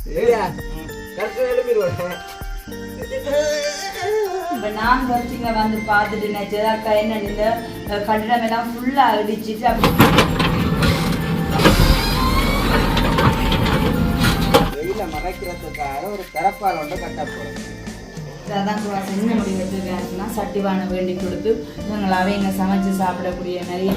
இப்போ நான் வச்சுங்க வந்து பார்த்துட்டு நினச்சதாக்கா என்ன இந்த கட்டிடம் எல்லாம் ஃபுல்லாக அடிச்சுட்டு அப்படி வெயில மறைக்கிறதுக்காக ஒரு திறப்பால் ஒன்று கட்ட போகிறோம். அதான் சுவாசம் என்ன முடிவு வச்சுருக்காங்கன்னா சட்டிவானை வேண்டி கொடுத்து இவங்களாவே இங்கே சமைச்சு சாப்பிடக்கூடிய நிறைய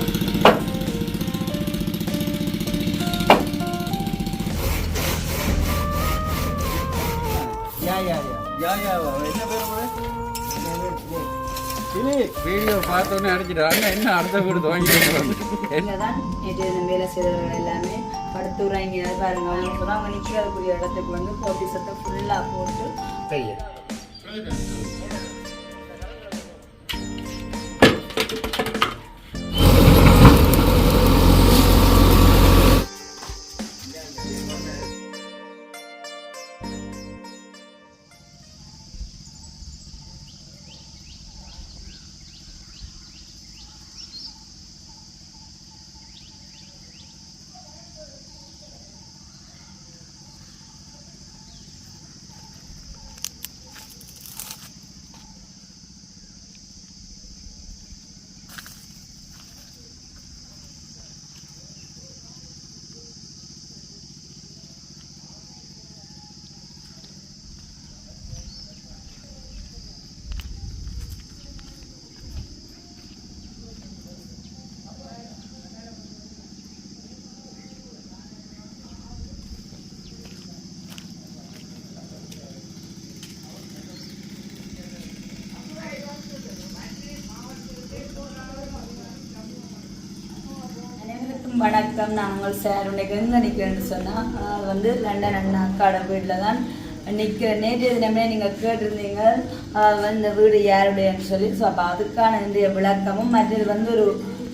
வீடியோ பார்த்தோன்னே அடிச்சிட்டாங்க. என்ன அடுத்த கொடுத்து வாங்கிட்டு தான் நேற்று வேலை செய்தவர்கள் எல்லாமே படுத்து உறங்கி பாருங்க அவங்க சொன்னால் அவங்க நிற்கிறதுக்குரிய இடத்துக்கு வந்து போட்டி சத்தை ஃபுல்லாக போட்டு செய்ய வணக்கம். நாங்கள் சார் உன்னைக்கு எங்கே நிற்கிறேன்னு சொன்னால் வந்து லண்டன் அண்ணா அக்காட வீட்டில் தான் நிற்கிறேன். நேற்றைய தினமே நீங்கள் கேட்டிருந்தீங்க இந்த வீடு யாருடையன்னு சொல்லி. ஸோ அப்போ அதுக்கான இன்றைய விளக்கமும் மற்றது வந்து ஒரு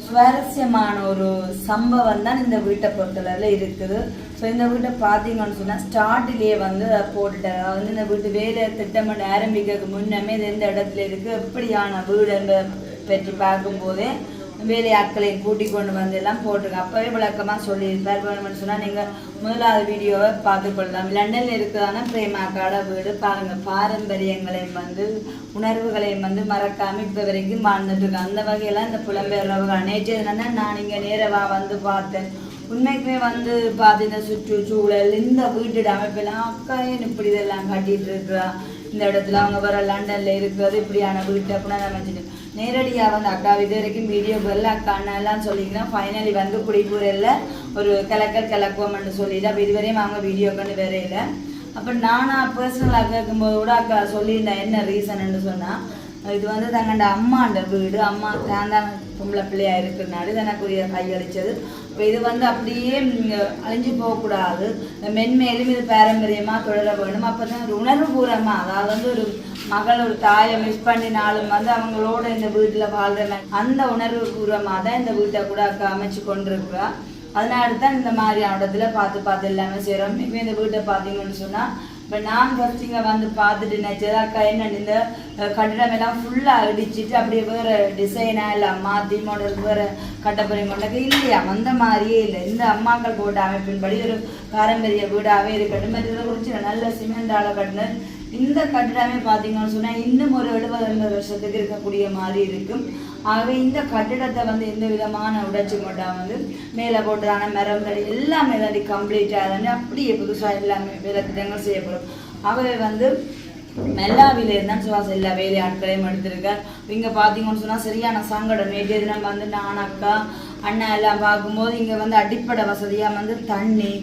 சுவாரஸ்யமான ஒரு சம்பவம் தான் இந்த வீட்டை பொறுத்தளவில் இருக்குது. ஸோ இந்த வீட்டை பார்த்தீங்கன்னு சொன்னால் ஸ்டார்டிலேயே வந்து போட்டுட்டேன். வந்து இந்த வீட்டு வேலை திட்டமிட்டு ஆரம்பிக்கிறதுக்கு முன்னமே இது எந்த இடத்துல இருக்குது எப்படியான வீடு பற்றி பார்க்கும்போதே வேலையாட்களை கூட்டி கொண்டு வந்து எல்லாம் போட்டிருக்கேன். அப்போவே விளக்கமாக சொல்லியிருப்பார். வேணும்னு சொன்னால் நீங்கள் முதலாவது வீடியோவை பார்த்துக்கொள்ளலாம். லண்டனில் இருக்கிறதான பிரேமாக்காட வீடு பாருங்கள். பாரம்பரியங்களையும் வந்து உணர்வுகளையும் வந்து மறக்காமல் இப்போ வரைக்கும் வாழ்ந்துட்டு இருக்கேன். அந்த வகையில் இந்த புலம்பெயர்றவர்கள் நேற்று என்னன்னா நான் இங்கே நேரவாக வந்து பார்த்தேன். உண்மைக்குமே வந்து பார்த்தீங்கன்னா சுற்றுச்சூழல் இந்த வீட்டோட அமைப்பெல்லாம் அக்காயின் இப்படி இதெல்லாம் கட்டிகிட்டு இருக்கிறா. இந்த இடத்துல அவங்க வர லண்டனில் இருக்கிறது இப்படியான வீட்டை புனரமைச்சிட்டு நேரடியாக வந்து அக்கா இது வரைக்கும் வீடியோவில் அக்கா எல்லாம் சொல்லிக்கிறேன். ஃபைனலி வந்து குடிபூரில் ஒரு கிளக்குவோம்னு சொல்லிட்டு அப்போ இதுவரையும் அவங்க வீடியோ கண்டு வரையில. அப்போ நானாக பர்சனலாக கேட்கும்போது கூட அக்கா சொல்லியிருந்தேன் என்ன ரீசன்னு சொன்னால் இது வந்து தங்கண்ட அம்மாண்ட வீடு. அம்மா தான் பொம்பளை பிள்ளையாக இருக்கிறனால தனக்குரிய கையளித்தது. இப்போ இது வந்து அப்படியே அழிஞ்சு போகக்கூடாது, மென்மேலும் இது பாரம்பரியமாக தொடர வேணும். அப்போ தான் ஒரு உணர்வுபூர்வமாக அதாவது வந்து ஒரு மகள் ஒரு தாயை மிஸ் பண்ணினாலும் வந்து அவங்களோட இந்த வீட்டில் வாழ்கிற அந்த உணர்வுபூர்வமாக தான் இந்த வீட்டை கூட அக்கா அமைச்சு கொண்டிருக்கிறா. அதனால தான் இந்த மாதிரியான இடத்துல பார்த்து எல்லாமே செய்கிறோம். இப்போ இந்த வீட்டை பார்த்தீங்கன்னு சொன்னால் இப்போ நான் ஃபஸ்ட் இங்கே வந்து பார்த்துட்டு நினச்சது அக்கா என்ன இந்த கட்டிடம் எல்லாம் ஃபுல்லாக அடிச்சுட்டு அப்படியே வேறு டிசைனாக இல்லை மாற்றி மாடல் வேறு கட்டப்பறை கொண்டக்கு இல்லையா அந்த மாதிரியே இல்லை. இந்த அம்மாக்கள் போட்ட அமைப்பின்படி ஒரு பாரம்பரிய வீடாகவே இருக்கட்டும். மற்ற குறித்து நல்ல சிமெண்டால் கட்டின இந்த கட்டிடமே பார்த்தீங்கன்னு சொன்னால் இன்னும் ஒரு 70-80 வருஷத்துக்கு இருக்கக்கூடிய மாதிரி இருக்கும். ஆகவே இந்த கட்டிடத்தை வந்து எந்த விதமான உடைச்சி கொண்டால் வந்து மேலே போட்டதான மரம் எல்லாமே தாண்டி கம்ப்ளீட்டாக தானே அப்படியே புதுசாக எல்லாமே வேலை திட்டங்கள் செய்யப்படும். ஆகவே வந்து மெல்லாவில இருந்தால் சுவாசம் எல்லா வேலையாட்களையும் எடுத்திருக்கார். இங்கே பார்த்தீங்கன்னு சொன்னால் சரியான சங்கடம். நேற்றைய தினம் வந்து நான் அக்கா அண்ணா எல்லாம் பார்க்கும்போது இங்கே வந்து அடிப்படை வசதியாக வந்து தண்ணி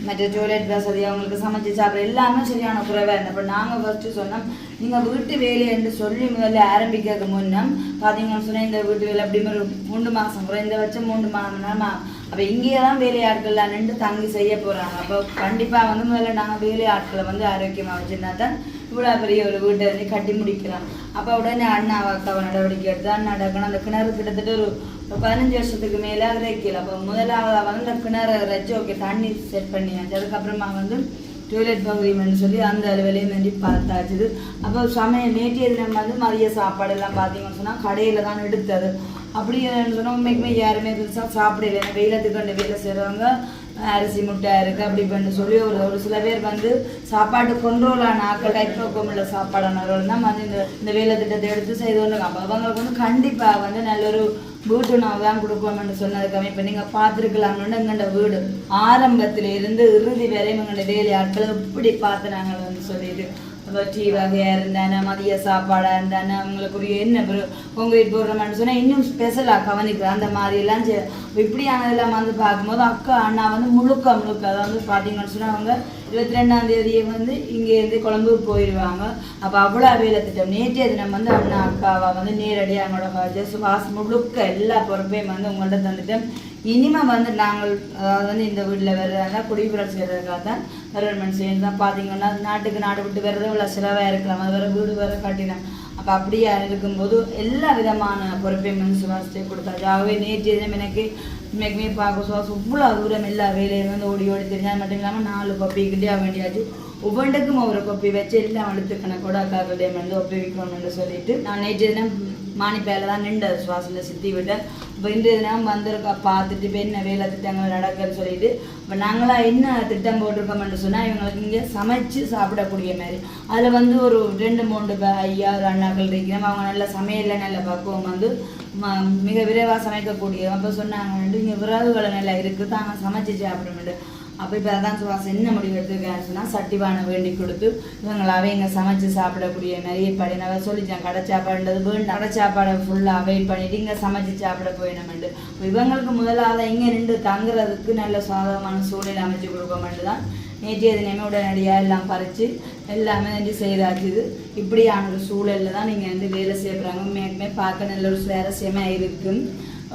மற்ற டோய்லெட் வசதி அவங்களுக்கு சமைச்சு சாப்பிட எல்லாமே சரியான குறைவாக இருந்தது. அப்போ நாங்கள் ஃபஸ்ட்டு சொன்னோம் நீங்கள் வீட்டு வேலை என்று சொல்லி முதல்ல ஆரம்பிக்கிறதுக்கு முன்னம் பார்த்தீங்கன்னு சொன்னால் இந்த வீட்டு வேலை அப்படி ஒரு 3 மாதம் குறைந்தபட்சம் 3 மாதம்னா அப்போ இங்கேயே தான் வேலையாட்கள்லாம் நின்று தங்கி செய்ய போகிறாங்க. அப்போ கண்டிப்பாக வந்து முதல்ல நாங்கள் வேலையாட்களை வந்து ஆரோக்கியமாக வச்சுருந்தா தான் இவ்வளோ பெரிய ஒரு வீட்டை வந்து கட்டி முடிக்கலாம். அப்போ உடனே அண்ணா அக்காவை நடவடிக்கை எடுத்து அண்ணா நடக்கணும். அந்த கிணறு கிட்டத்தட்ட ஒரு 15 வருஷத்துக்கு மேலே இறைக்கல. அப்போ முதலாவது வந்து அந்த கிணறு இறைச்சி ஓகே தண்ணி செட் பண்ணியாச்சு. அதுக்கப்புறமா வந்து டொய்லெட் பகுதின்னு சொல்லி அந்த வேலையும் வேண்டி பார்த்தாச்சுது. அப்போ சமையல் நேற்றைய தினம் வந்து மதிய சாப்பாடெல்லாம் பார்த்தீங்கன்னு சொன்னால் கடையில் தான் எடுத்தது. அப்படி சொன்னால் உண்மைக்குமே யாருமே பெருசாக சாப்பிடல. ஏன்னா வெயிலத்துக்கு வேலை செய்கிறவங்க அரிசி முட்டை இருக்குது அப்படி பண்ணி சொல்லி ஒரு சில பேர் வந்து சாப்பாட்டு கொண்டோலான ஆக்கள் கைப்பக்கம் உள்ள சாப்பாடானவர்கள் தான் வந்து இந்த வேலை திட்டத்தை எடுத்து செய்து கொண்டு அப்போ அவங்களுக்கு வந்து கண்டிப்பாக வந்து நல்ல ஒரு வீட்டு நான் தான் கொடுப்போம்னு சொன்னதுக்காக இப்போ நீங்கள் பார்த்துருக்கலாம்னு எங்கள்ட வீடு ஆரம்பத்தில் இருந்து இறுதி வரையும் எங்கள்ட வேலை ஆட்கள் எப்படி பார்த்து நாங்கள் வந்து சொல்லிட்டு டீ வகையாக இருந்தானே மதிய சாப்பாடாக இருந்தானே அவங்களுக்குரிய என்ன பொங்கல் போடுறோம்னு சொன்னால் இன்னும் ஸ்பெஷலாக கவனிக்கிறேன் அந்த மாதிரியெல்லாம் இப்படியானதெல்லாம் வந்து பார்க்கும்போது அக்கா அண்ணா வந்து முழுக்க அதை வந்து பார்த்தீங்கன்னு சொன்னால் அவங்க 22ஆம் தேதியை வந்து இங்கேருந்து கொழம்புக்கு போயிடுவாங்க. அப்போ அவ்வளோ வேலை திட்டம் நேற்றைய தினம் வந்து அண்ணா அக்காவை வந்து நேரடியாக அவங்களோட ஜஸ்ட் முழுக்க எல்லா பொறுப்பையும் வந்து உங்கள்கிட்ட தந்துட்டோம். இனிமே வந்து நாங்கள் அதாவது வந்து இந்த வீட்டில் வர்றதா குடிபுறம் செய்கிறதுக்காக தான் கவர்மெண்ட் செய்யணும் தான் பார்த்தீங்கன்னா நாட்டுக்கு நாடு விட்டு வர்றது இவ்வளோ செலவாக இருக்கலாம் அது வேறு வீடு வேறு கட்டினோம். அப்போ அப்படியே இருக்கும்போது எல்லா விதமான பொறுப்பையும் வந்து சுவாசிச்சு கொடுத்தாச்சு. ஆகவே நேற்றைய தினம் எனக்குமே பார்க்க சுவாசம் இவ்வளோ தூரம் எல்லா வேலையும் வந்து ஓடி தெரிஞ்சால் மட்டும் இல்லாமல் 4 கொப்பிக்கிட்டே ஆக வேண்டியாச்சு. ஒவ்வொன்றுக்கும் ஒவ்வொரு கொப்பி வச்சு எல்லாம் எடுத்துக்கணக்கூட அக்காக்கிட்டே வந்து ஒப்பிக்கணும்னு சொல்லிட்டு நான் நேற்று தினம் மானிப்பேல தான் நின்று சுவாசத்தில் சித்தி விட்டேன். இப்போ இன்றைய தினம் வந்திருக்கா பார்த்துட்டு இப்போ என்ன வேலை திட்டங்கள் நடக்குன்னு சொல்லிட்டு இப்போ நாங்களாம் என்ன திட்டம் போட்டிருக்கோம்னு சொன்னால் இவங்களுக்கு இங்கே சமைச்சு சாப்பிடக்கூடிய மாதிரி அதில் வந்து ஒரு 2-3 ஐயா ஒரு அண்ணாக்கள் இருக்கிறோம். அவங்க நல்ல சமையலில் நல்ல பக்குவம் வந்து மிக விரைவாக சமைக்கக்கூடிய அப்போ சொன்னாங்க இங்கே விறகுகளை நல்லா இருக்குது தாங்க சமைச்சு சாப்பிட. அப்போ இப்போ அதான் சுவாசம் என்ன முடிவு எடுத்துருக்கான்னு சொன்னால் சட்டிவானை வேண்டி கொடுத்து இவங்களாவே இங்கே சமைச்சு சாப்பிடக்கூடிய நிறைய படி நான் சொல்லிச்சேன் கடை சாப்பாடுன்றது கடை சாப்பாடை ஃபுல்லாக அவாய்ட் பண்ணிவிட்டு இங்கே சமைச்சு சாப்பிட போயிடணுமெண்டு. இவங்களுக்கு முதலாவது இங்கே நின்று தங்குறதுக்கு நல்ல சாதகமான சூழ்நிலை அமைச்சு கொடுக்கமெண்டு தான் நேற்றைய தினமே உடனடியாக எல்லாம் பறித்து எல்லாமே வந்து செய்தாச்சுது. இப்படியான ஒரு சூழலில் தான் நீங்கள் வந்து வேலை செய்யப்படுறாங்க. மேற்குமே பார்க்க நல்ல ஒரு சுவாரஸ்யமாக இருக்கும்.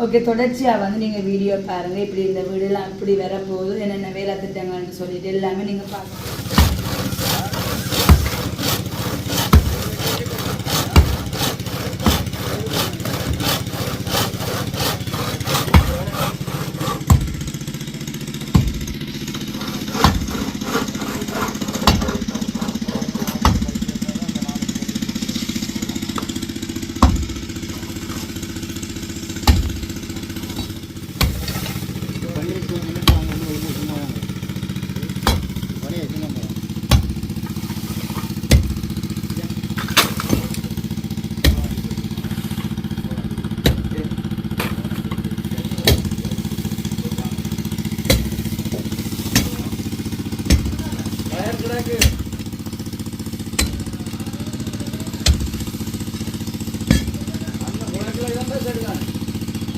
ஓகே, தொடர்ச்சியாக வந்து நீங்கள் வீடியோ பாருங்கள். இப்படி இந்த வீடெல்லாம் இப்படி வரப்போகுது என்னென்ன வேலை திட்டங்கள்னு சொல்லிட்டு எல்லாமே நீங்கள் பார்க்கலாம்.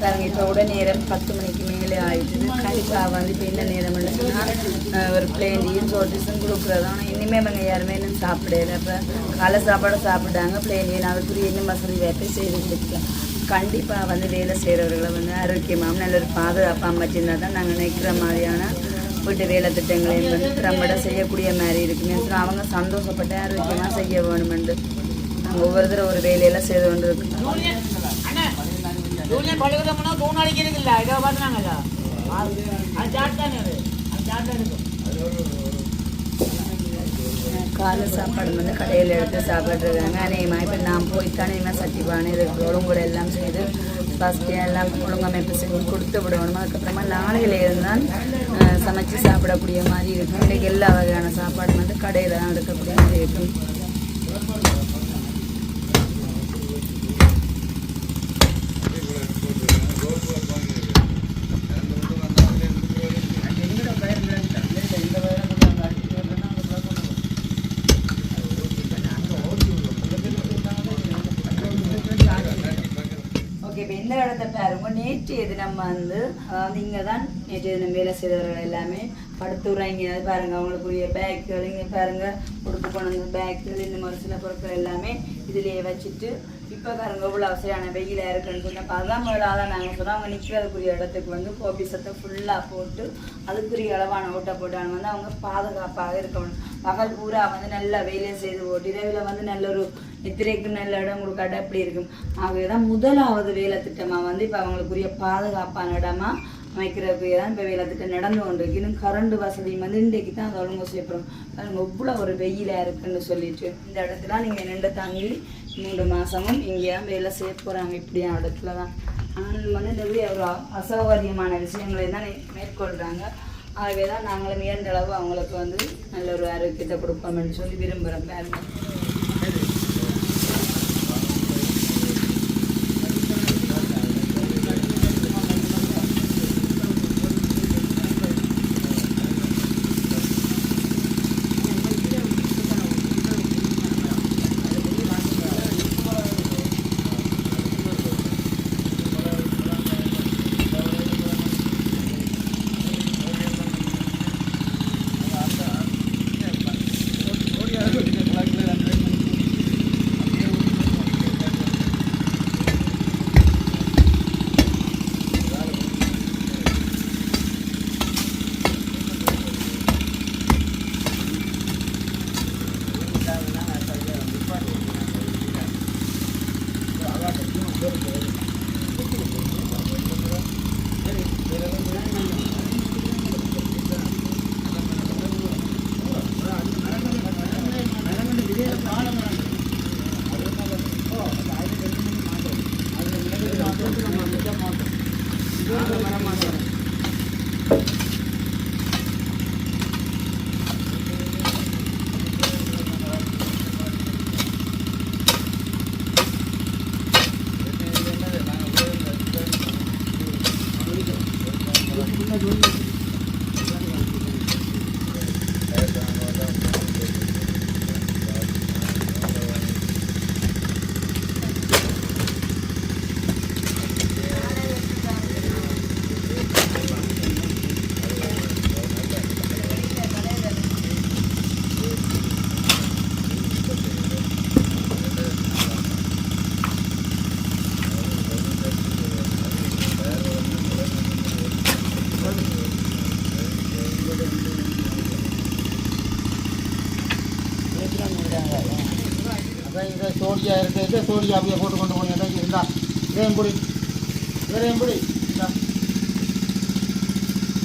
பாருங்க இப்போ கூட நேரம் 10 மணிக்கு மேலே ஆயிடுச்சு. கண்டிப்பாக வந்து இப்போ என்ன நேரம் இல்லைன்னா ஒரு பிளேண்டியும் சோட்டிஸும் கொடுக்குறது. ஆனால் இனிமேல் இவங்க யாருமே இன்னும் சாப்பிடல. இப்போ காலை சாப்பாடு சாப்பிட்டாங்க பிளேண்டியும் அதுக்குரிய இன்னும் வசதி வேப்பை செய்து கொடுக்கலாம். கண்டிப்பாக வந்து வேலை செய்கிறவர்களை வந்து ஆரோக்கியமாக நல்ல ஒரு பாதுகாப்பாக அமைச்சிருந்தா தான் நாங்கள் நினைக்கிற மாதிரியான வீட்டு வேலை திட்டங்களையும் வந்து திறம்பட செய்யக்கூடிய மாதிரி இருக்குன்னு அவங்க சந்தோஷப்பட்டு ஆரோக்கியமாக செய்ய வேணுமெண்டு நாங்கள் ஒவ்வொருத்தரும் ஒரு வேலையெல்லாம் செய்து கொண்டு இருக்கோம். காலை சாப்பாடு வந்து கடையில் எடுத்து சாப்பிட்ருக்காங்க. அநேகமாக இப்போ நான் போய்த்தானே இனிமேல் சட்டிப்பானே இதுக்கு ஒழுங்குட எல்லாம் செய்து ஃபஸ்ட்டு எல்லாம் ஒழுங்கமைப்பு செஞ்சு கொடுத்து விடணும். அதுக்கப்புறமா நாளையிலேருந்து தான் சமைச்சு சாப்பிடக்கூடிய மாதிரி இருக்கும். இன்றைக்கு எல்லா வகையான சாப்பாடு வந்து கடையில் தான் எடுக்கக்கூடிய மாதிரி இருக்கும். இப்போ இந்த இடத்த பாருங்க, நேற்றைய தினம் வந்து இங்கே தான் நேற்றைய தினம் வேலை செய்தவர்கள் எல்லாமே படுத்துறாங்க. அது பாருங்க அவங்களுக்குரிய பேக்குகள் இங்கே பாருங்க கொடுத்து கொண்டு பேக்குகள் இந்த மாதிரி சில பொருட்கள் எல்லாமே இதுலேயே வச்சுட்டு இப்போ பாருங்க இவ்வளோ அவசரமான வெயிலாக இருக்குன்னு சொன்னப்போ அதான் முதலாக நாங்கள் சொன்னோம். அவங்க நிற்கிறதுக்குரிய இடத்துக்கு வந்து கோபி சத்தை ஃபுல்லாக போட்டு அதுக்குரிய அளவான ஓட்டை போட்டாங்க வந்து அவங்க பாதுகாப்பாக இருக்கணும். பகல் பூரா வந்து நல்லா வேலையை செய்து போட்டு இரவில் வந்து நல்ல ஒரு நித்திரைக்கு நல்ல இடம் கொடுக்காட்ட அப்படி இருக்கும். ஆகவே தான் முதலாவது வேலை திட்டமாக வந்து இப்போ அவங்களுக்குரிய பாதுகாப்பான இடமா அமைக்கிறதுக்கு தான் இப்போ வேலை திட்டம் நடந்து கொண்டு இருக்கு. இன்னும் கரண்ட் வசதியும் வந்து இன்றைக்கு தான் அது ஒழுங்கு செய்யப்படும். பாருங்க இவ்வளோ ஒரு வெயிலாக இருக்குன்னு சொல்லிட்டு இந்த இடத்துல நீங்கள் நின்று தாங்கி 3 மாதமும் இங்கே தான் வேலை செய்ய போகிறாங்க. இப்படியான இடத்துல தான் ஆனால் வந்து நிறைய ஒரு அசௌகரியமான விஷயங்களை தான் மேற்கொள்கிறாங்க. ஆகவே தான் நாங்களும் இயன்ற அளவு அவங்களுக்கு வந்து நல்ல ஒரு ஆரோக்கியத்தை கொடுப்போம்னு சொல்லி விரும்புகிறோம் பாருங்க. சோடியா இருக்கு, சோடியா அப்படியே போட்டு கொண்டு போனீங்க இருந்தா இதையும் பிடி, வேறையும் பிடி,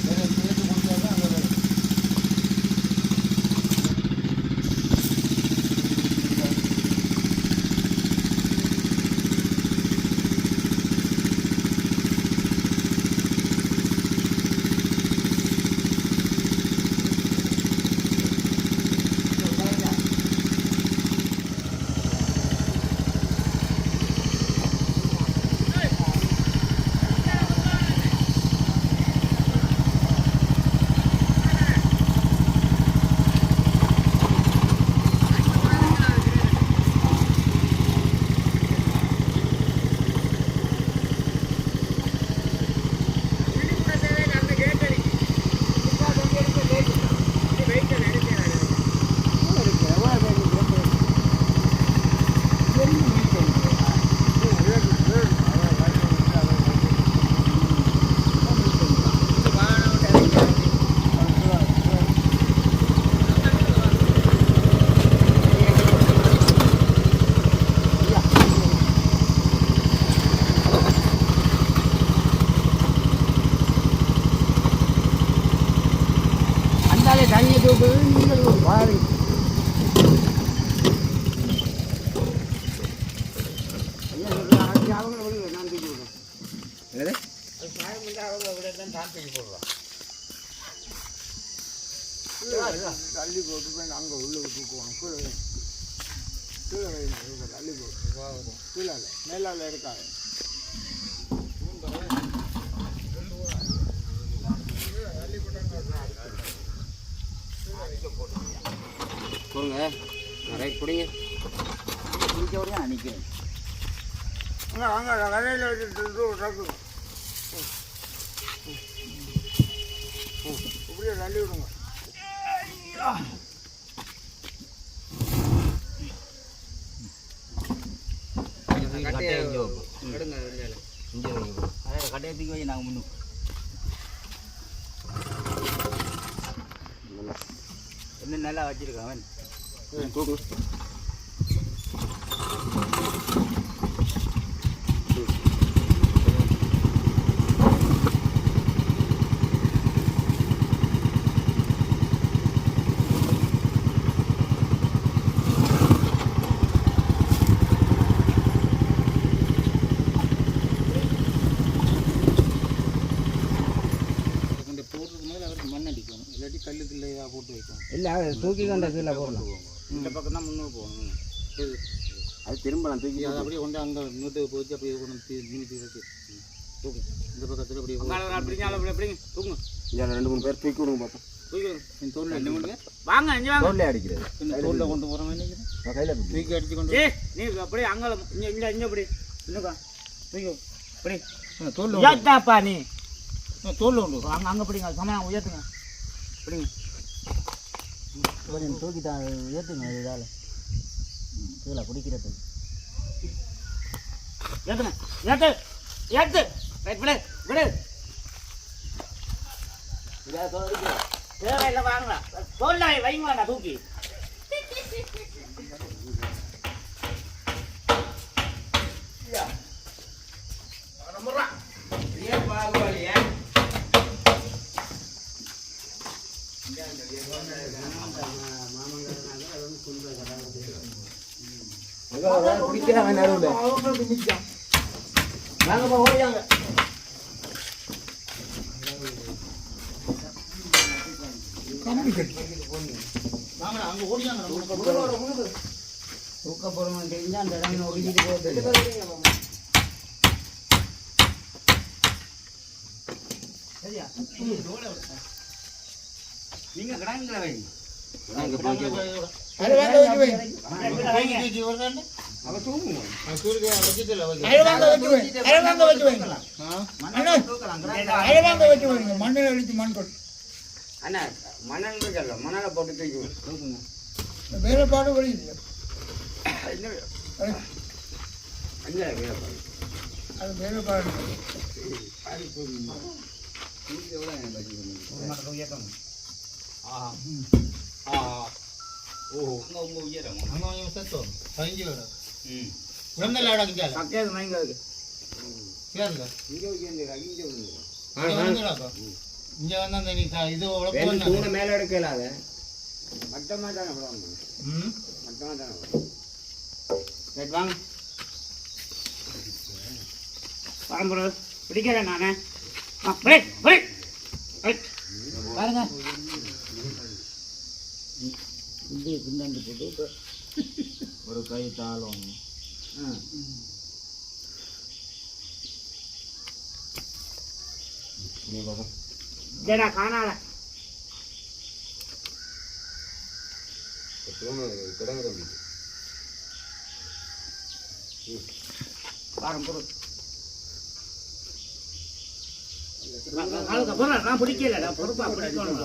வேறையும் சேர்த்து கொடுத்தா அந்த தண்ணியை தூக்குது நீங்கள் பாருங்க. அவங்க விடுங்க, நான் தூக்கி விடுறேன். அது சாயம் வந்து அவங்க விட தான் நான் தூக்கி போடுறேன். தள்ளி போட்டு போய் அங்கே உள்ளுக்கு தூக்குவோம். கீழே கீழே தள்ளி போட்டு கீழே மேலால் இருக்காது. போடுங்க, ரைட் பிடிங்க, பிடிக்க விட நிற்கிறேன். அங்கே கடையில் வச்சுட்டு இப்படியே தள்ளி விடுங்க. கட்டையை தூக்கி வை, நாங்கள் முன்னுக்கு இன்னும் நல்லா வச்சிருக்கான் அவன். போடுறதுக்கு மேலே அவருக்கு மண்ணடி இல்லை தூக்கி கொண்ட கீழே போடலாம். இந்த பக்கம் தான் முன்னூறு போகணும். அது திரும்ப நான் தூக்கி அதை அப்படியே கொண்டு அங்கே நூற்றுக்கு போச்சு அப்படியே கொண்டு நிமித்தி வச்சு தூக்கும். இந்த பக்கத்தில் அப்படியே தூக்குங்க. இங்கே 2-3 பேர் தூக்கி விடுங்க பார்ப்போம். தூக்கி தோல்ல வாங்க இங்கே வாங்க. தோல்ல அடிக்கிறது தோல்ல கொண்டு போகிற மாதிரி கையில் தூக்கி அடிச்சு கொண்டு நீ அப்படியே அங்கே இங்கே இங்கே அப்படி இன்னுக்கா தூக்கி அப்படி தோல்ல உயர்த்தாப்பா நீ தோல்ல உண்டு அங்கே அங்கே பிடிங்க சமயம் உயர்த்துங்க பிடிங்க கொஞ்சம் தூக்கி தான் ஏற்றுங்க இதால் கீழே பிடிக்கிறது ஏற்றுங்க ஏற்று ஏற்று ரைட் விடு விடு தேவையில்லை வாங்க தோல்ல வைங்க வேண்டாம் தூக்கி பிடிக்கிறாங்க நடுவில் வாங்கப்பா ஓடியாங்க வாங்கடா அங்கே ஓடியாங்க தூக்க போகிறோம் தெரிஞ்சால் அந்த இடம் ஒதுக்கிட்டு போகிறது. சரியா நீங்கள் கிடாங்கிற வைங்க. மண்ணில் அடித்து மண் கொடு அண்ணா மணல் இருக்கல மணலை போட்டு தூக்குங்க. வேலைப்பாடு வழியில்லை அது வேலைப்பாடு மேல எடுக்கலாத மட்டமா தானே மட்டமா தானே வாங்க பரம்பரை பிடிக்கல நானே பாருங்க பின்னாண்டு போட்டு ஒரு கை தாளம் ஜடா காணால நான் பிடிக்கல பொறுப்பா பிடிக்கணும்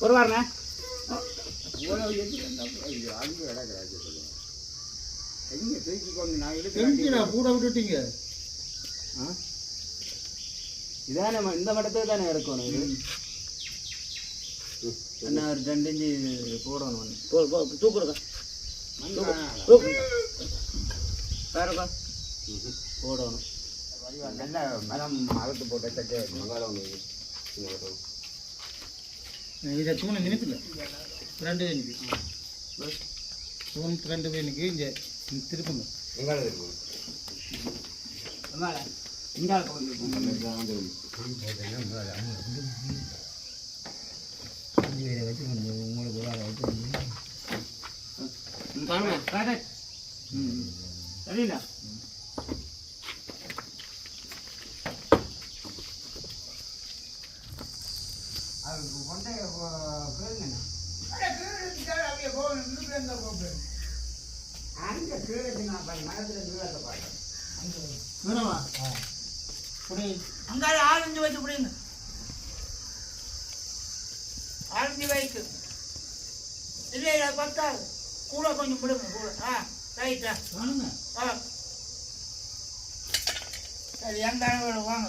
பொறுவாருண்ணே கூட விட்டுட்டீங்க இதானே இந்த மட்டத்துக்கு தானே எடுக்கணும் இது என்ன ஒரு 2 இன்ச்சு போடணும் தூக்குறதா போடணும் நல்ல மரம் அறுத்து போட்ட சட்டை மங்காளம் இதை தூணை நினைப்பில்லை 2 இன்ச்சு தூண் 2 இன்ச்சு இங்கே திருப்புங்க மங்காளம் இருக்கும் உங்களுக்கு சரிங்களா அங்கால 6 வச்சு பிடிங்க 6 வைக்கு இல்லை பத்தாது கூட கொஞ்சம் பிடுங்க கூட ரைட்டா சரி எந்த வாங்க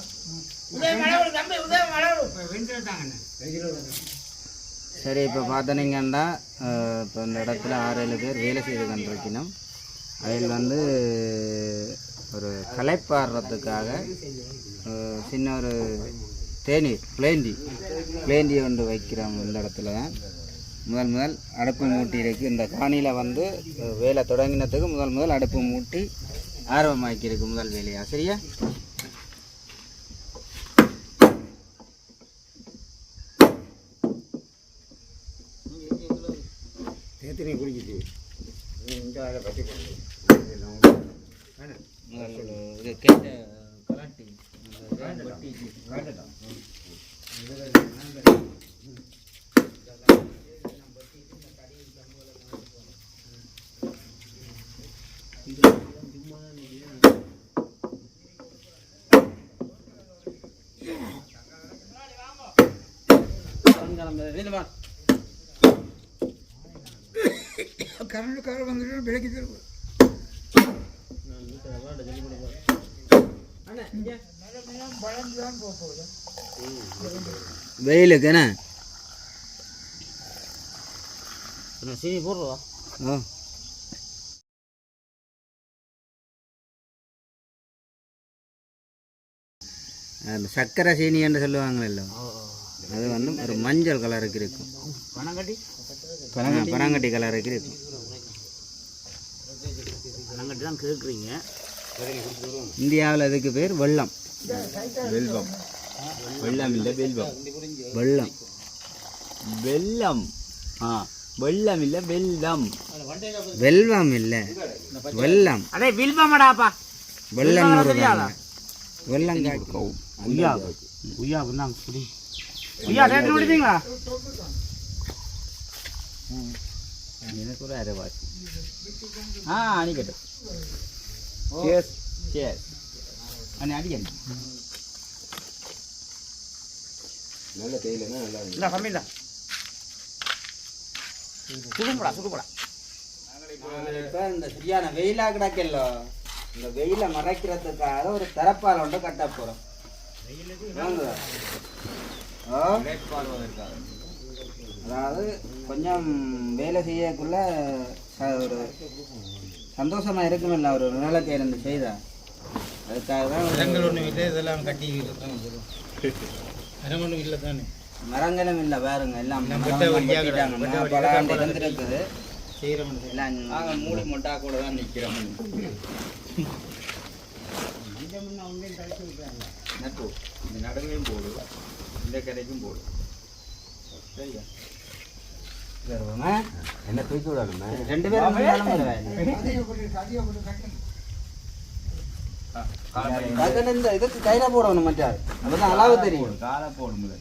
சரி இப்போ பார்த்தனீங்கன்னா இப்போ இந்த இடத்துல 6-7 பேர் வேலை செய்து கொண்டிருக்கணும். அதில் வந்து ஒரு களைப்பாடுறதுக்காக சின்ன ஒரு தேநீர் பிளேண்டி ஒன்று வைக்கிறோம். இந்த இடத்துல தான் முதல் அடுப்பு மூட்டி இருக்குது. இந்த காணியில் வந்து வேலை தொடங்கினதுக்கு முதல் அடுப்பு மூட்டி ஆரம்பமாக்கியிருக்கு முதல் வேலையா. சரியா? எத்தனை குடிக்குது இந்த அதை பற்றி இது கேட்ட கலாட்டி கரண்ட் கார வந்துட்டு விலைக்கு தருவோம் வெயிலுக்கு என்ன சீனி போடுறா ஓ அந்த சர்க்கரை சீனி என்று சொல்லுவாங்கல்ல அது வந்து ஒரு மஞ்சள் கலருக்கு இருக்கும் பனங்கட்டி கலருக்கு இருக்கும் பனங்கட்டி தான் கேட்குறீங்க இந்தியாவில் அதுக்கு பேர் வெள்ளம் வெல்வம் வெள்ளம் இல்லை வெல்வம் வெள்ளம் வெல்லம் வெள்ளம் இல்லை வெல்லம் வெல்வம் இல்லை வெள்ளம் அதே வில்வமடாப்பா வெள்ளம் வெள்ளம் உய்யா உய்யா பண்ணாங்க குடி உய்யா ரேட்டு முடிப்பீங்களா எனக்கு ஒரு அரைவாசி அணிக்கட்டு சேஸ் சேஸ் அடிக்கணும் நல்ல தேயிலைன்னா நல்லா இல்லை கம்மிடா சுடுப்படா சுடுப்படா இப்போ இந்த சரியான வெயிலாக கிடக்கല്ലോ இந்த வெயிலை மறைக்கிறதுக்காக ஒரு தரப்பால் ஒன்று கட்ட போகிறோம் அதாவது கொஞ்சம் வேலை செய்யக்குள்ள ஒரு சந்தோஷமா இருக்குமில்ல ஒரு நிலத்தை இருந்து செய்தா அதுக்காக தான் மரங்கள் ஒன்றும் இல்லை இதெல்லாம் கட்டி மரம் ஒன்றும் இல்லை தானே மரங்களும் இல்லை பாருங்க எல்லாம் இருந்திருக்குது எல்லாம் நாங்கள் மூடி மொட்டா கூட தான் நிற்கிறோம் நட்டு இந்த நடுவையும் போடு இந்த கடைக்கும் போடு சரியா என்ன தூக்கி விடணுமே 2 பேரும் இந்த இதுக்கு கையில போடணும் மச்சார் அப்பதான் அளவு தெரியும் காலை போடுங்க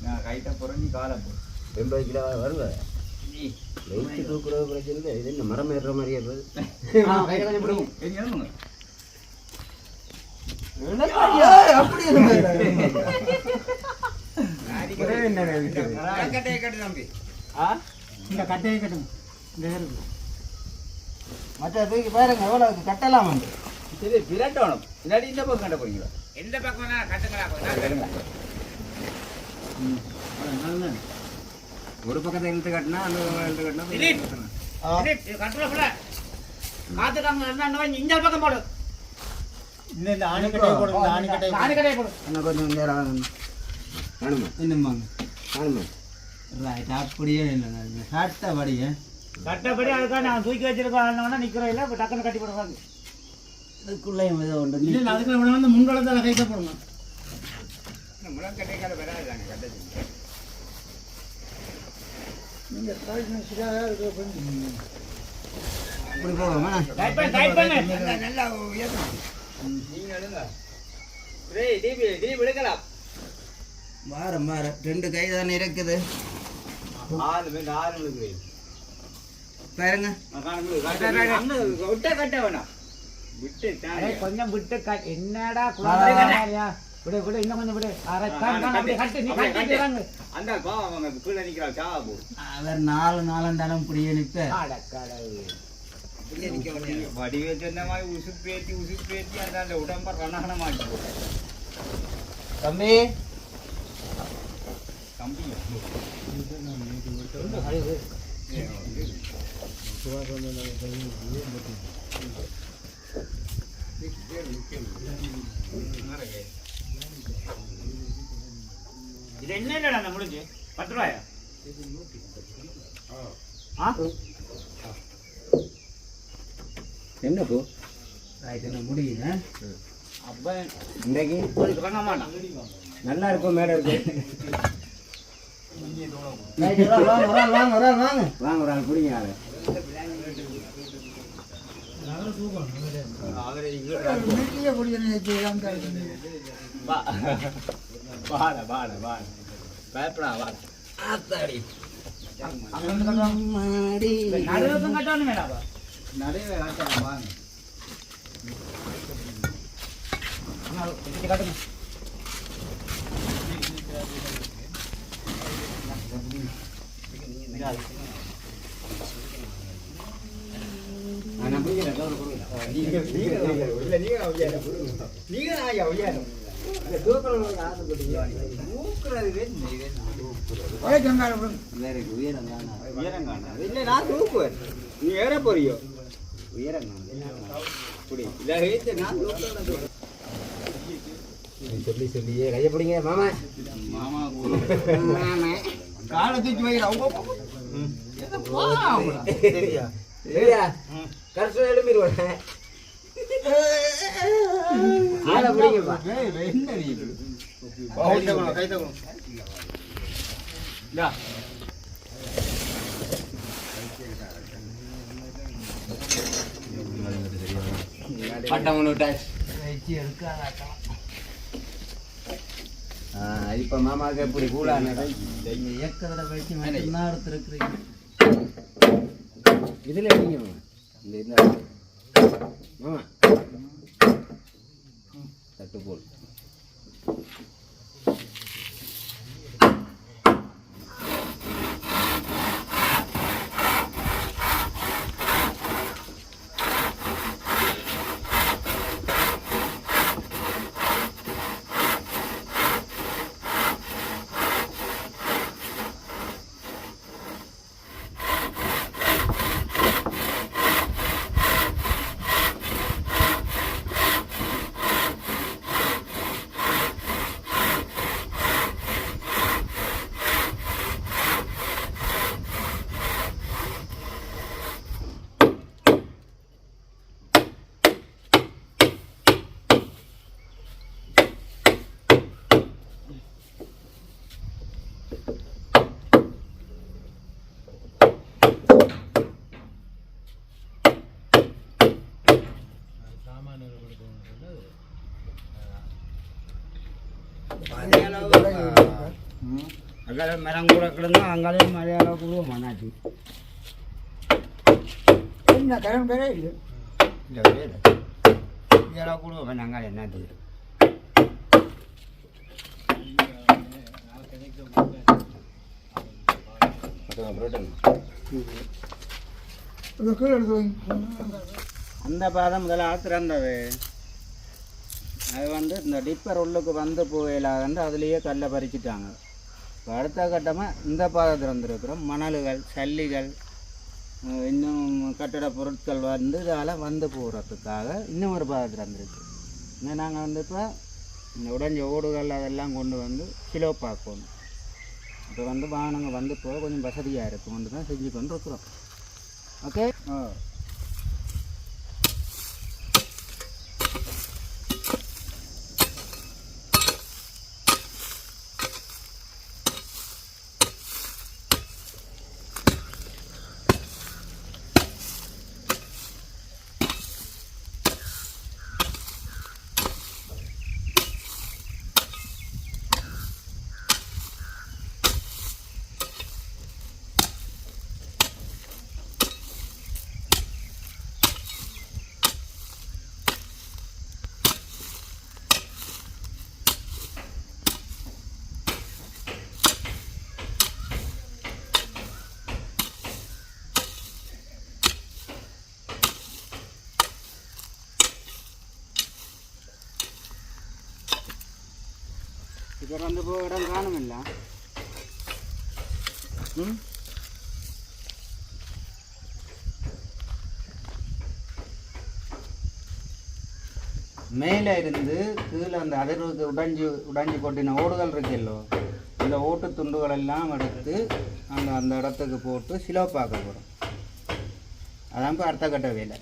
நான் கைட்ட போறேன் நீ காலை போடு 80 கிலோ வருவேன் வெயிட் தூக்குறது பிரச்சனை இது என்ன மரம் ஏறுற மாதிரியே இந்த கட்டையை கட்டுங்க மற்ற தூக்கி பாருங்க எவ்வளவு கட்டலாம் வந்து சரி பிரட்டணும் இல்லாட்டி இந்த பக்கம் கட்ட போறீங்களா எந்த பக்கம் கட்டுங்களா ஒரு பக்கத்தை இழுத்து கட்டினா அந்த இழுத்து கட்டினா காத்துக்காங்க இருந்தா இந்த பக்கம் போடு இந்த ஆணிக்கட்டையை போடுங்க ஆணிக்கட்டையை போடு இன்னும் கொஞ்சம் நேரம் காணுமா இன்னும்பாங்க காணுமா ரைட் அப்படியே இல்லைங்க கட்டபடியே கட்டப்படி அதுக்காக நான் தூக்கி வச்சிருக்கோம் நிக்கிறோம் இல்லை டக்குன்னு கட்டி போடுவாங்க அதுக்குள்ளேயும் ஏதோ ஒன்று இல்லை அதுக்குள்ள வந்து முன்களத்தில் கைட்ட போடுங்க முழக்கட்டைக்கால வராதுதாங்க கட்டச்சு இப்படி போவோமா நல்லா நீங்க எடுங்க டேய் தீபி எடுக்கலாம் வாரம் 2 கை தானே இருக்குது 6 இருக்கு பாருங்க விட்ட கட்ட வேணாம் விட்டு கொஞ்சம் விட்டு என்னடா விடு விடு இன்னும் கொஞ்சம் விடு அந்த பாவம் அவங்க கீழே நிக்கிறாள் சாவா போ அவர் 4 நாளந்தாலும் இப்படியே நிற்ப வடிவே சொன்ன மாதிரி உசுப்பேத்தி அந்த உடம்ப ரணகணமாக்கி போடு தம்பி தம்பி இது என்ன இல்லடா முடிஞ்சு 10 ரூபாயா என்ன போ ரைட்டு முடியுங்க அப்ப இன்றைக்கு பண்ண மாட்டான் நல்லா இருக்கும் மேடம் இருக்கு வாங்க ஒரு ஆள் பிடிங்க ஆளு நடுவுக்கும் கட்டணும் மேடம் கட்டுங்க சொல்லி சொல்லியே கையை பிடிங்க மாமா காலை தூக்கி வைக்கிறா சரியா கரெக்டாக எழுப்பிடுவேன் ஆளை பிடிங்கப்பா கை தகணும் இப்போ மாமாவுக்கு எப்படி கூடான இயக்கத்தில் வச்சு மட்டும்தான் எடுத்துருக்குறீங்க. இதில் எப்படிங்க இந்த மாமா தட்டு போல் அங்கே மரம் கூட கிடந்தா அங்காலையும் மழையால கூட மண்ணாச்சு என்ன கரம் பேரே இல்லை இல்லை வேறு மழையால கூட அங்கால என்னாச்சு அந்த பாதம் முதல்ல திறந்தது அது வந்து இந்த டிப்பர் உள்ளுக்கு வந்து போயிலாகண்டு அதுலேயே கல்லை பறிச்சிட்டாங்க. இப்போ அடுத்த கட்டமாக இந்த பாதம் திறந்துருக்குறோம். மணல்கள் சல்லிகள் இன்னும் கட்டட பொருட்கள் வந்து இதால் வந்து போகிறதுக்காக இன்னும் ஒரு பாதம் திறந்துருக்கு. இன்னும் நாங்கள் வந்து இப்போ இந்த உடைஞ்ச ஓடுகள் அதெல்லாம் கொண்டு வந்து கிலோ பார்க்கணும். இப்போ வந்து வாகனங்கள் வந்து போக கொஞ்சம் வசதியாக இருக்கும் வந்து தான் செஞ்சு கொண்டு இருக்கிறோம். ஓகே இப்போ வந்து போக இடம் காணுமில்ல. மேலே இருந்து கீழே அந்த அதிர்வுக்கு உடைஞ்சு கொட்டின ஓடுகள் இருக்குல்லோ, இந்த ஓட்டு துண்டுகள் எல்லாம் எடுத்து அந்த இடத்துக்கு போட்டு சிலோ பார்க்க போகிறோம். அதான் இப்போ அடுத்த கட்ட வேலை.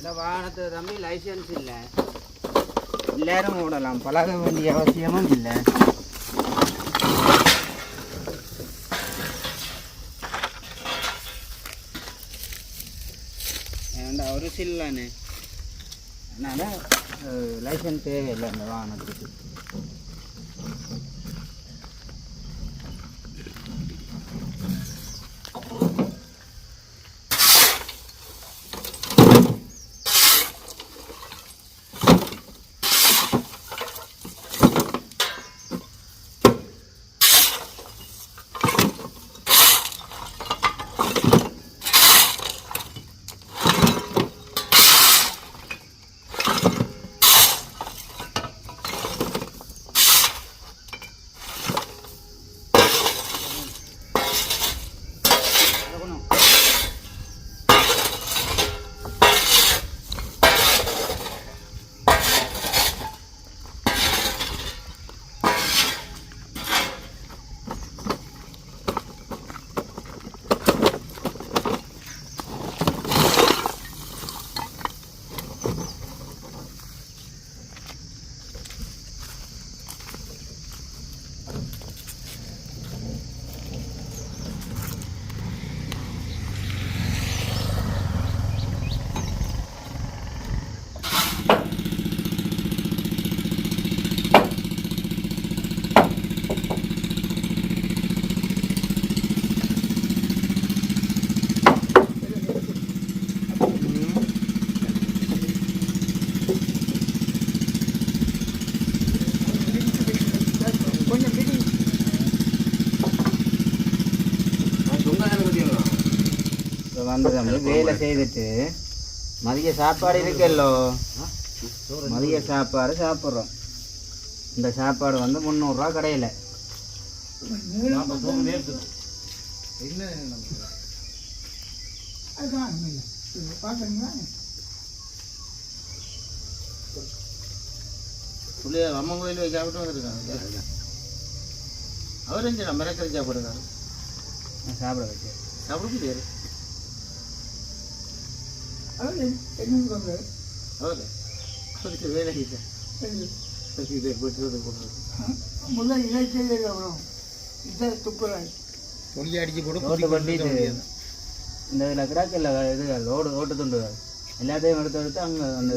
இந்த வாகனத்துக்கு தம்பி லைசன்ஸ் இல்லை, எல்லாரும் ஓடலாம், பழக வேண்டிய அவசியமும் இல்லை. ஏன்டா ஒரு சில்லானே, அதனால் லைசன்ஸ் தேவையில்லை அந்த வாகனத்துக்கு. வந்து தம்பி வேலை செய்துட்டு மதிய சாப்பாடு இருக்கல்லோ, மதிய சாப்பாடு சாப்பிட்றோம். இந்த சாப்பாடு வந்து 300 ரூபா கடையில். அம்மன் கோயில் போய் சாப்பிட்டு வந்துருக்காங்க. அவர் எங்க மிரக்கறி சாப்பிடுறாரு, சாப்பிட வச்சு சாப்பிட முடியாது. அவருக்கு வேலை அடிச்சு போட்டு ரோட்டு வண்டி இந்த இதில் கிராக்கில் இது ஓட்டு துண்டு எல்லாத்தையும் எடுத்து அங்கே அந்த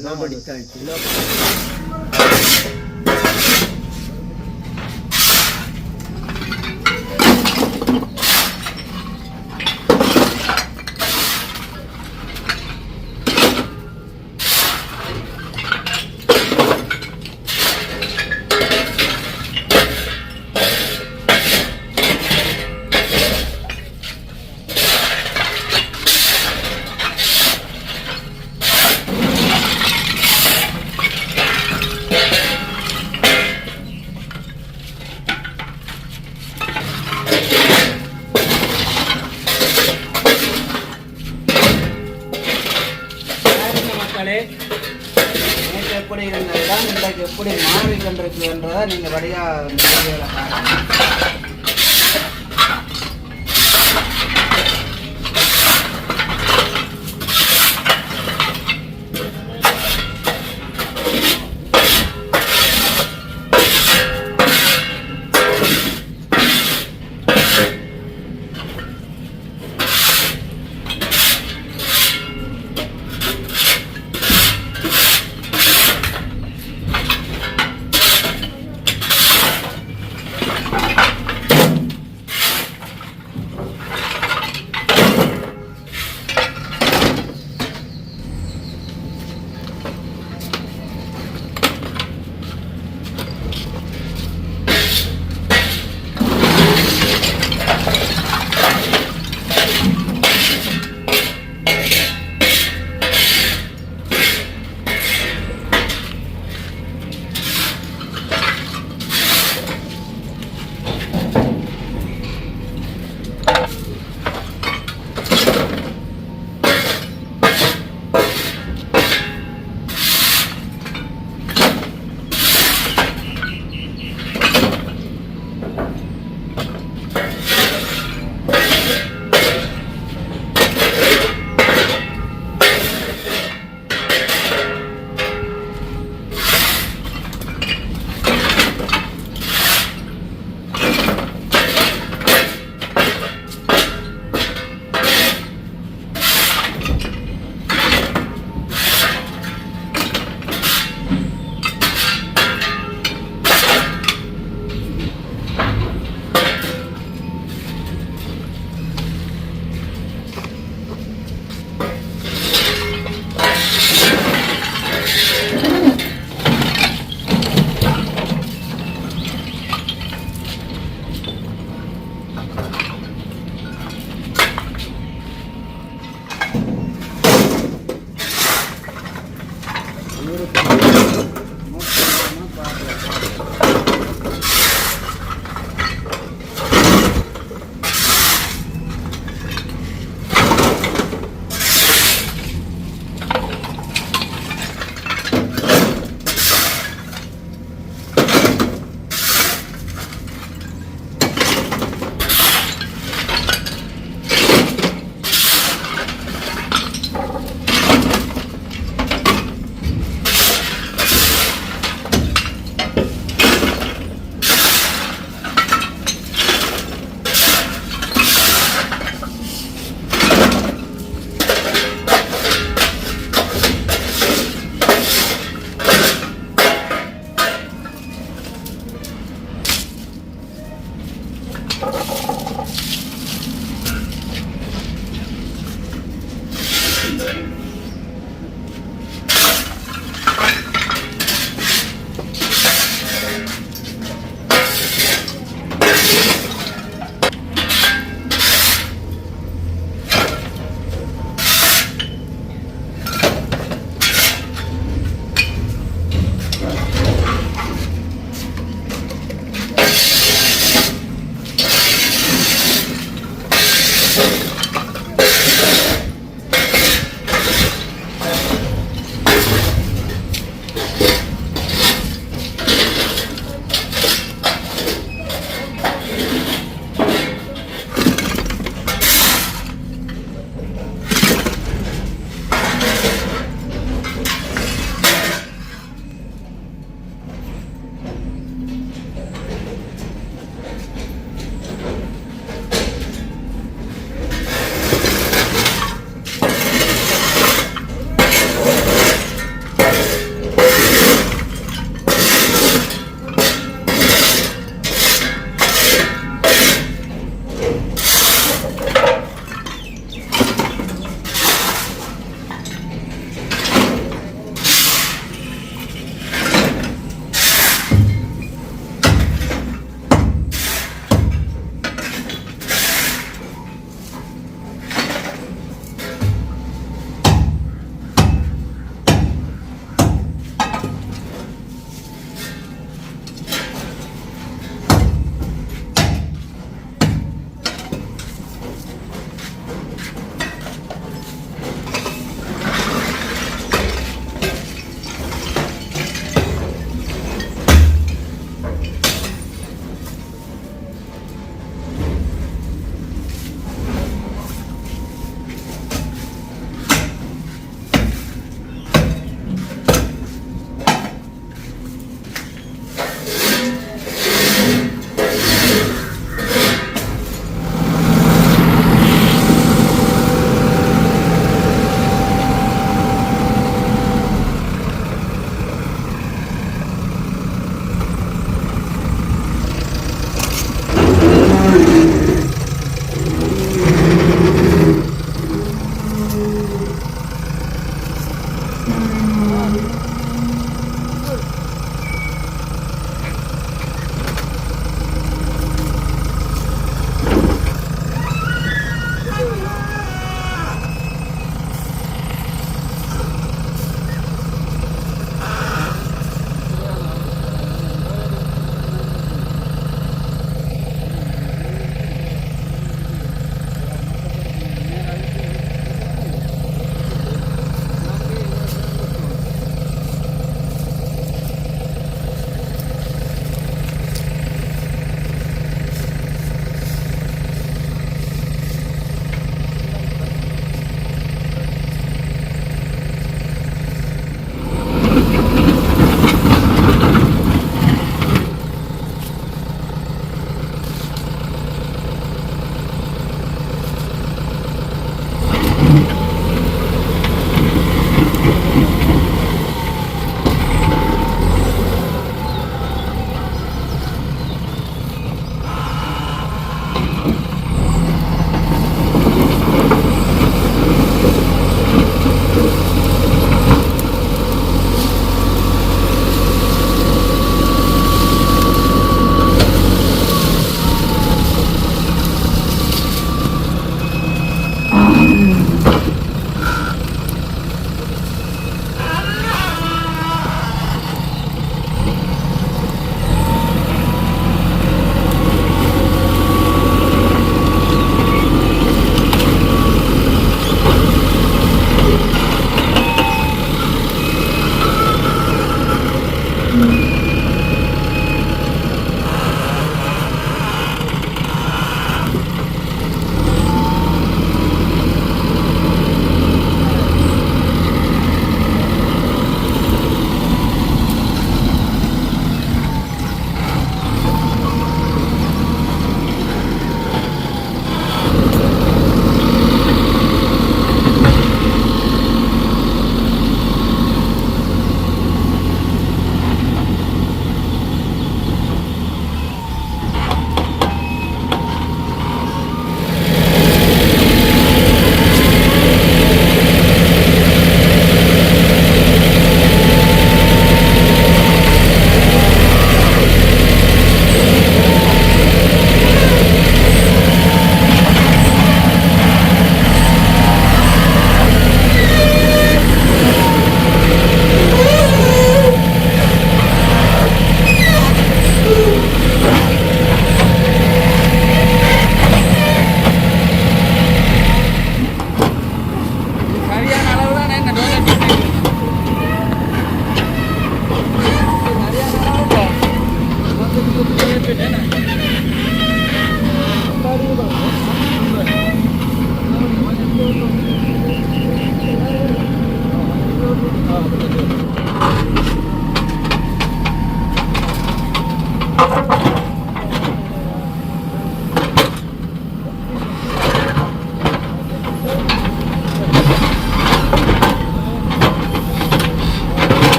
நேற்று எப்படி இருந்ததுதான் இன்றைக்கு எப்படி மாறி கொண்டிருக்குன்றதை நீங்கள் வழியாக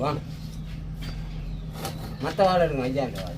வாங்க மற்ற வாழை எடுங்க ஐயாண்டு வாழை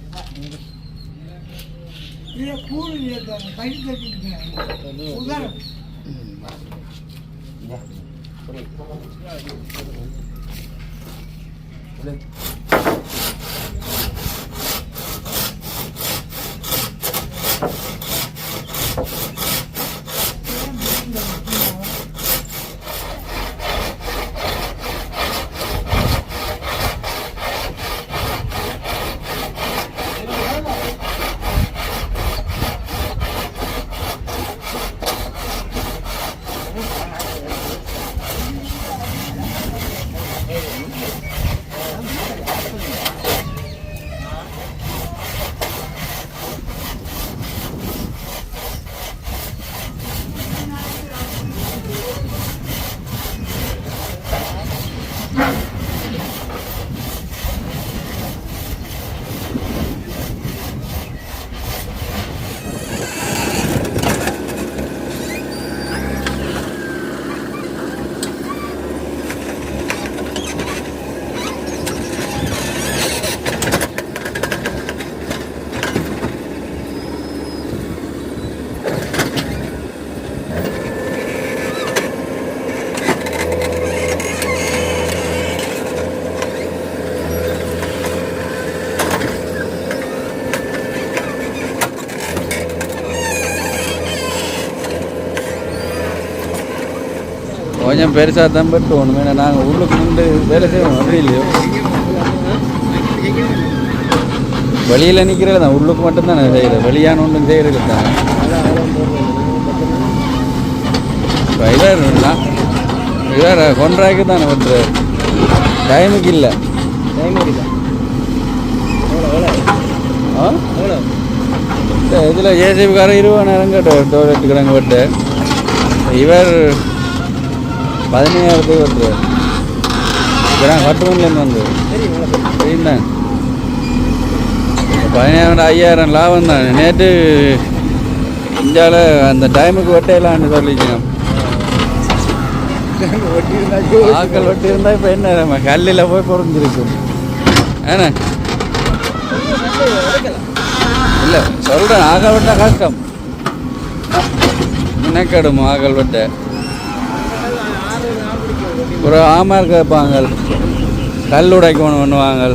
கொஞ்சம் பெருசாக தான் பட்டுவோம். ஏன்னா நாங்கள் உள்ளுக்கு நின்று வேலை செய்வோம். அப்படி இல்லையோ, வெளியில் நிற்கிறது தான், உள்ளுக்கு மட்டும்தான் நான் செய்கிறேன். வெளியான ஒன்றும் செய்கிறது தான். இவர் கொன்றாய்க்கு தானே விட்டுறாரு, டைமுக்கு இல்லை. இதில் ஏசிபிக்காரன் 20 நேரம் கேட்டார் டோய்லெட்டுக்கிறாங்க விட்டு. இவர் 15,000 வருது. கட்டுமணிலேருந்து வந்து சரிதான் 15,000 5,000 லாபம் தான். நேற்று இந்தியாவில் அந்த டைமுக்கு வெட்டையலான்னு சொல்லிக்கணும். ஆக்கள் வெட்டி இருந்தால் இப்போ என்ன கல்லில் போய் குறைஞ்சிருக்கும். ஏன்னா இல்லை சொல்கிறேன், ஆக்கள் வெட்ட கஷ்டம், நினைக்கடும் ஆக்கள் வெட்ட. ஒரு ஆமார் கேட்பாங்க, கல் உடைக்கணும் பண்ணுவாங்க.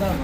தான்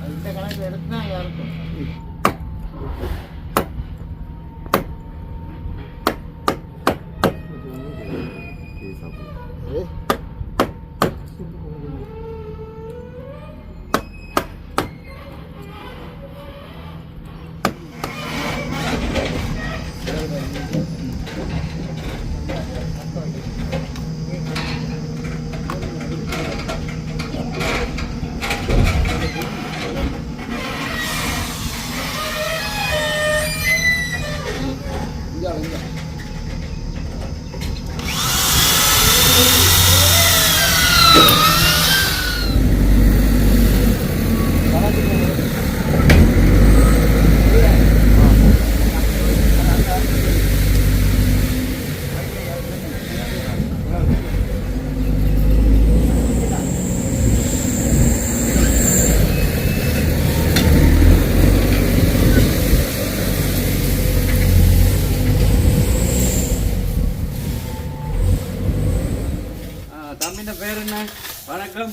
இந்த கணக்கு எடுத்துனா யாருக்கும் தம்பின பேர் என்ன? வணக்கம்.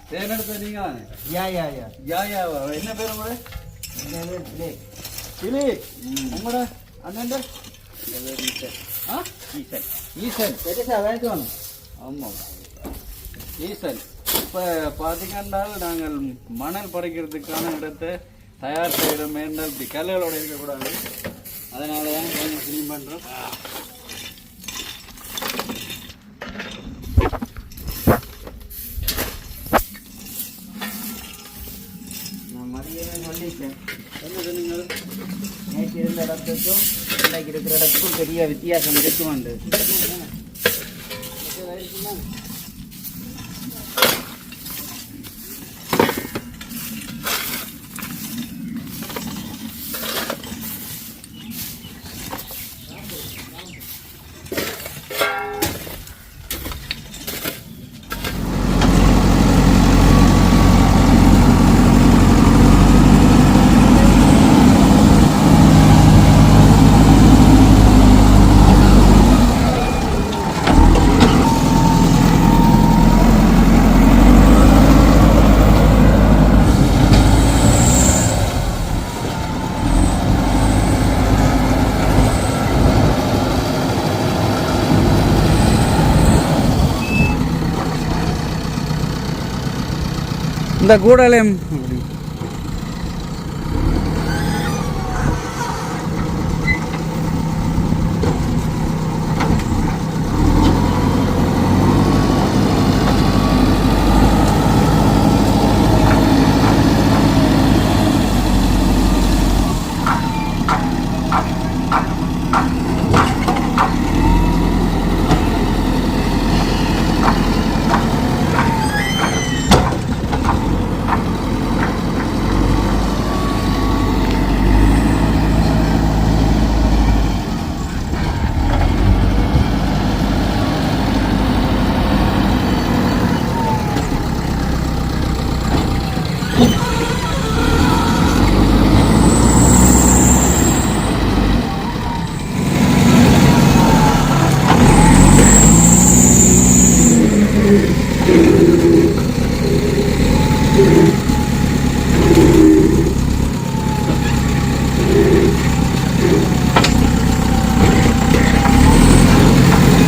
தேர்ந்தெடுத்த நீங்க தானே? யாயாவா? என்ன பேர் உங்களோட? பிலிப். உங்களோட அண்ணன்? ஈசன். பெருசா வேணும். ஆமாம், ஈசன். இப்போ பார்த்தீங்கன்னா நாங்கள் மணல் படைக்கிறதுக்கான இடத்தை தயார் செய்கிறோம். மேற்கொண்டு இப்படி கல்லுகளோடு இருக்கக்கூடாது, அதனால தான் கொஞ்சம் க்ளீன் பண்ணுறோம். நான் மதியம் சொல்லிட்டேன். என்ன சொன்னீங்க? நேற்று இருந்த இடத்துக்கும் இன்றைக்கு இருக்கிற இடத்துக்கும் பெரிய வித்தியாசம் இருக்குமாண்டு. இந்த கூடலையும்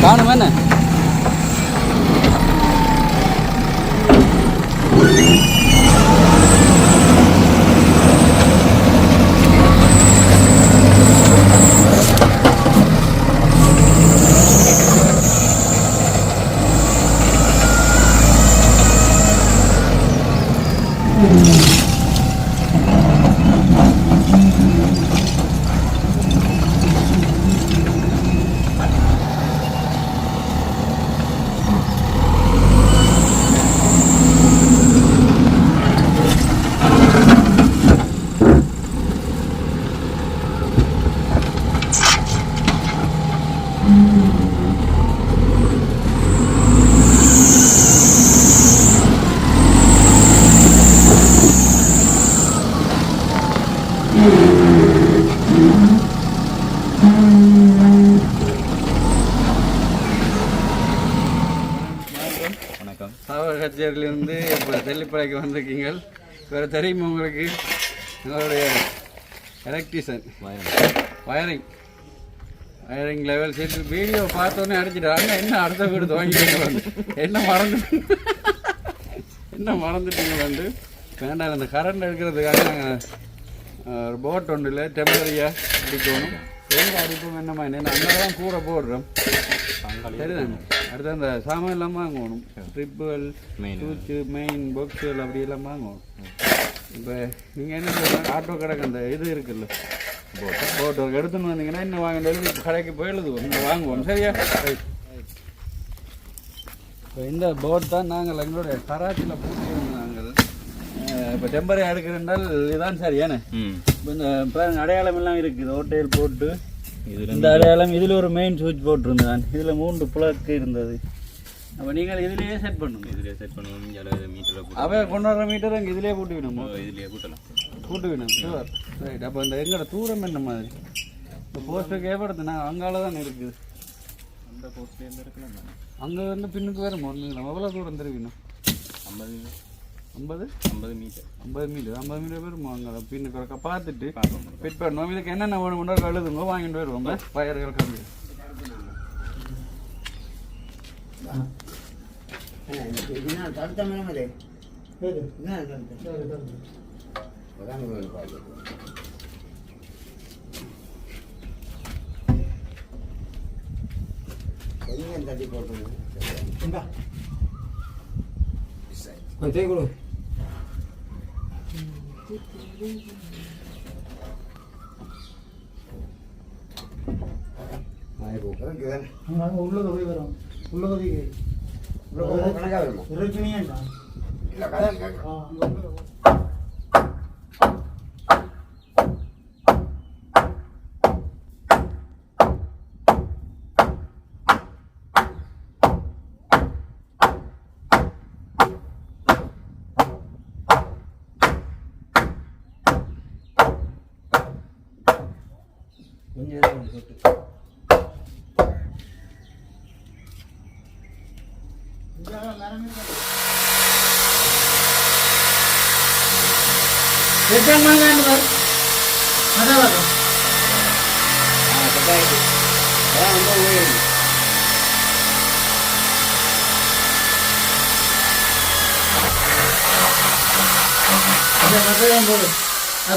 காணும் என்ன வணக்கம். சாவகச்சேரியிலிருந்து இப்போ தெல்லிப்படைக்கு வந்திருக்கீங்க. வேறு தெரியுமா உங்களுக்கு? எங்களுடைய எலக்ட்ரிஷியன் வயரிங் லெவல் சேர்த்து வீடியோ பார்த்தோன்னே அடிச்சிட்டாங்க. என்ன அடுத்த வீடு துவங்கிட்டீங்க வந்து என்ன மறந்துட்டீங்க வந்து வேண்டாம். அந்த கரண்ட் எடுக்கிறதுக்காக நாங்கள் ஒரு போட் ஒன்று இல்லை டெம்பரரியாக அடிக்கணும். எங்கே அடிப்போம் என்னம்மா என்ன அந்த தான் கூட போடுறோம். சரிதாங்க. அடுத்து அந்த சாமான் எல்லாம் வாங்கணும். ட்ரிப்புகள் சூச்சு மெயின் பாக்ஸுகள் அப்படி எல்லாம் வாங்கணும். இப்போ நீங்கள் என்ன சொல்லுங்கள், ஆட்டோ கடைக்கு அந்த இது இருக்குல்ல போட் ஒர்க் எடுத்துன்னு வந்தீங்கன்னா இன்னும் வாங்க எழுதி கடைக்கு போய் எழுதுவோம், இங்கே வாங்குவோம். சரியா? இப்போ இந்த போட் தான் நாங்கள் எங்களுடைய கராச்சியில் போட்டிருந்தோம். நாங்கள் இப்போ டெம்பரரி எடுக்கிறதால் இதுதான் சரி ஏன்னு இப்போ இந்த அடையாளம் எல்லாம் இருக்குது. ஹோட்டல் போட்டு இந்த அடையாளம் இதில் ஒரு மெயின் சுவிட்ச் போட்டிருந்தான். இதில் 3 பிளக்கு இருந்தது. அப்போ நீங்கள் இதிலேயே செட் பண்ணணும். மீட்டர் அவை கொண்டு வர மீட்டர் அங்கே இதிலே போட்டு விடணுமோ? இதிலேயே போட்டு விடணும். ஷுவர். ரைட். அப்போ இந்த எங்களோட தூரம் என்ன மாதிரி இப்போ போஸ்ட்டுக்கு ஏற்படுத்தினா அங்கால தான் இருக்குது. அந்த போஸ்ட்லேருந்து இருக்கலாம். அங்கே வந்து பின்னுக்கு வேறு ஒன்றுங்களா? எவ்வளோ தூரம் தெரிவிக்கணும்? 50 மீட்டர் வரும். அங்கே பின்னுக்கு பார்த்துட்டு ஃபிட் பண்ணுவோம். இதுக்கு என்னென்ன வேணும்னா எழுதுங்க, வாங்கிட்டு வருவோம். ஃபயர்கள் கம்மி தட்டி போட்டு உள்ளது போய் வரும். உள்ளது கணக்காக இருக்கும். இருக்குனீங்கடா இல்லை கதை கொஞ்சம் சொட்டு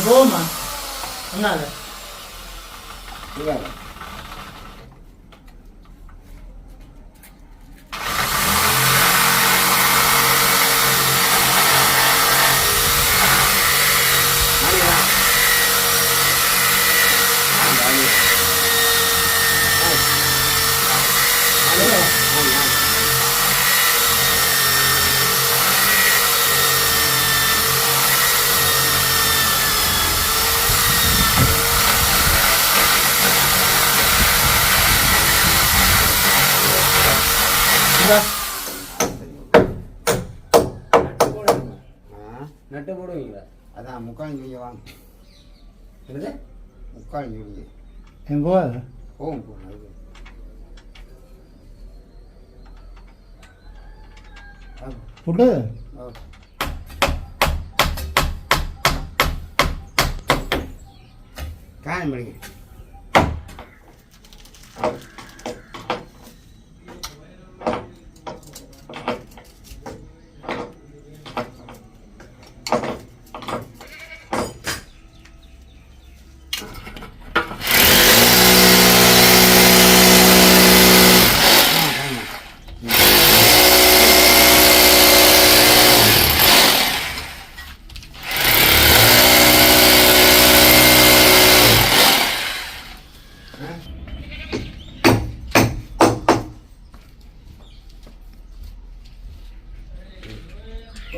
போகுமா அண்ணாத நட்டு போடுவீங்களா? அதான் முக்கால் சொல்லி வாங்க. என்னது முக்கால் சொல்லி எங்க போகாது போகும் போகும். புட்டு காயம் பிடிங்க.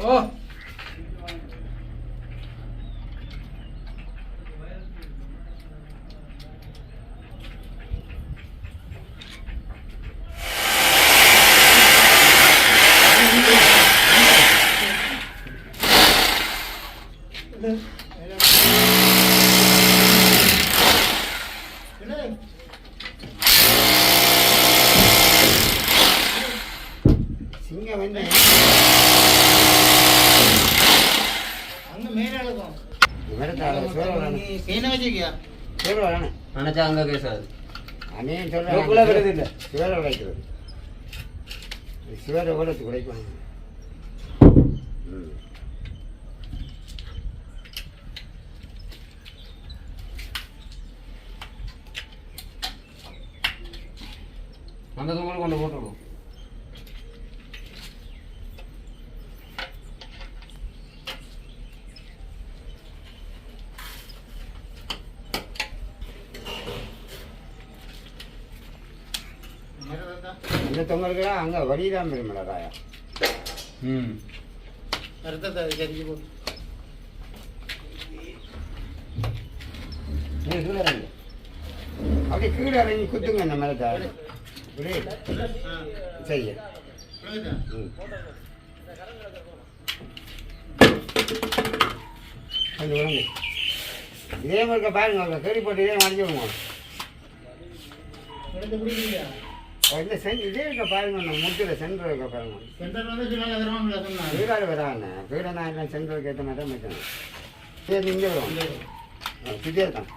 ஓ சிங்கம் என்ன அங்க மேல இருக்கும் இவரத்தால சோழ கேன வச்சிருக்கியா சோழ நினைச்சா அங்கே கேசாது அநேகம் லோக்கலா வருது இல்ல. சிவரை உடைக்கிறது. சிவரை உடைத்து உடைக்கணும். அந்த தொங்கல் கொண்டு போட்டுருவோம். அந்த தொங்கலுக்குலாம் அங்கே வடிதான் பெருமில்ல காயா. அர்த்தத்தை சரிக்கு போ கீழே இறங்கு. அப்படியே கீழே இறங்கி குத்துங்க இந்த மரத்தை. இப்படி செய்ய. கொஞ்சம் விடுங்க. இதே மாதிரி பாருங்க, கேள்வி போட்டு இதே மறைஞ்சு விடுங்க. இந்த இதே இருக்க பாருங்க, முட்டில் சென்டர் இருக்க பாருங்க. சென்டர் வந்து சில கிராமம்ல சொன்னாங்க வீடாடு வராங்க. வீடை நான் எல்லாம் சென்டருக்கு ஏற்ற மாதிரி தான் வைக்கணும். சரி இங்கே வரும். சுத்தியே இருக்கான்.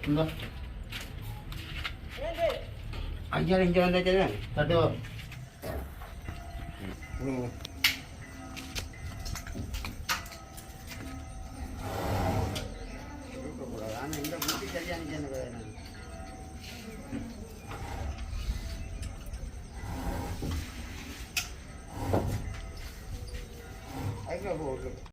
இந்த ஐயா இங்கே வந்தாச்சு தட்டு வா ஆனால் இந்த முட்டி சரியாக நிற்க அதுக்கு